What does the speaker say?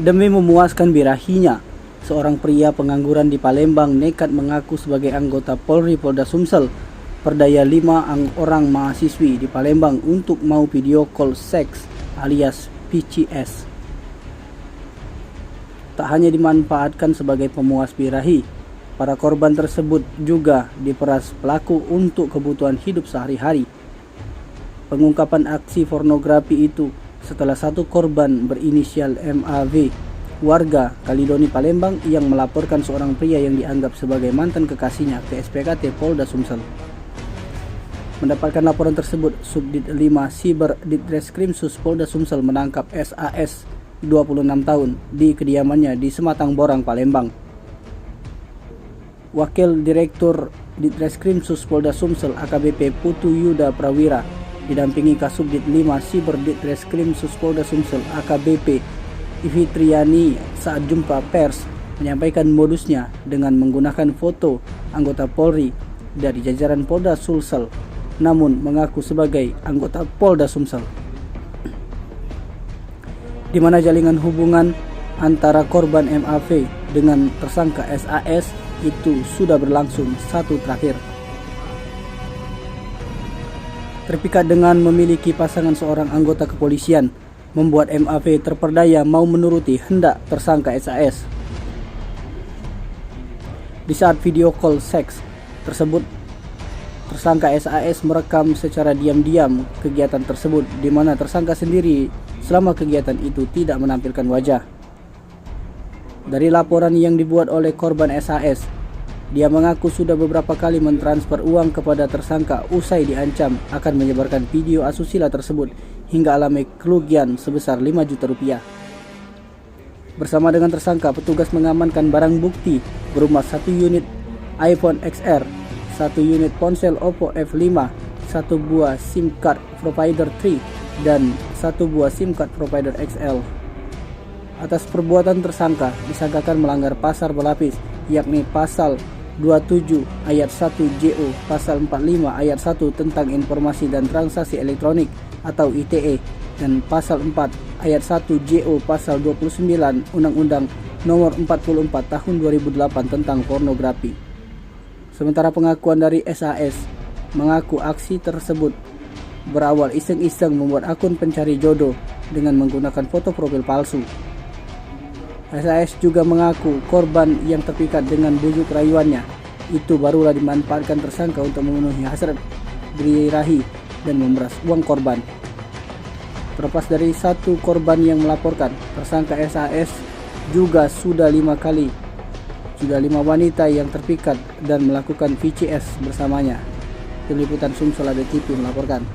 Demi memuaskan birahinya, seorang pria pengangguran di Palembang nekat mengaku sebagai anggota Polri Polda Sumsel perdaya 5 orang mahasiswi di Palembang untuk mau video call seks alias PCS. Tak hanya dimanfaatkan sebagai pemuas birahi, para korban tersebut juga diperas pelaku untuk kebutuhan hidup sehari-hari. Pengungkapan aksi pornografi itu setelah satu korban berinisial MAV, warga Kalidoni Palembang, yang melaporkan seorang pria yang dianggap sebagai mantan kekasihnya ke SPKT Polda Sumsel. Mendapatkan laporan tersebut, Subdit 5 Siber Ditreskrimsus Polda Sumsel menangkap SAS 26 tahun di kediamannya di Sematang Borang, Palembang. Wakil Direktur Ditreskrimsus Polda Sumsel AKBP Putu Yuda Prawira didampingi Kasubdit 5 Siber Ditreskrimsus Polda Sumsel AKBP Ifitriani saat jumpa pers menyampaikan modusnya dengan menggunakan foto anggota Polri dari jajaran Polda Sumsel, namun mengaku sebagai anggota Polda Sumsel, di mana jaringan hubungan antara korban MAV dengan tersangka SAS itu sudah berlangsung satu terakhir. Terpikat dengan memiliki pasangan seorang anggota kepolisian, membuat MAV terperdaya mau menuruti hendak tersangka SAS. Di saat video call seks tersebut, tersangka SAS merekam secara diam-diam kegiatan tersebut, di mana tersangka sendiri selama kegiatan itu tidak menampilkan wajah. Dari laporan yang dibuat oleh korban SAS, dia mengaku sudah beberapa kali mentransfer uang kepada tersangka usai diancam akan menyebarkan video asusila tersebut hingga alami kerugian sebesar 5 juta rupiah. Bersama dengan tersangka, petugas mengamankan barang bukti berupa 1 unit iPhone XR, 1 unit ponsel Oppo F5, 1 buah SIM card provider 3, dan 1 buah SIM card provider XL. Atas perbuatan tersangka disangkakan melanggar pasal berlapis, yakni pasal 27 ayat 1 JO, pasal 45 ayat 1 tentang informasi dan transaksi elektronik atau ITE, dan pasal 4 ayat 1 JO, pasal 29 Undang-Undang Nomor 44 Tahun 2008 tentang pornografi. Sementara pengakuan dari SAS mengaku aksi tersebut berawal iseng-iseng membuat akun pencari jodoh dengan menggunakan foto profil palsu. SAS juga mengaku korban yang terpikat dengan bujuk rayuannya itu barulah dimanfaatkan tersangka untuk memenuhi hasrat birahi dan memeras uang korban. Terlepas dari satu korban yang melaporkan, tersangka SAS juga sudah 5 wanita yang terpikat dan melakukan VCS bersamanya. Tim Liputan Sumsel TV melaporkan.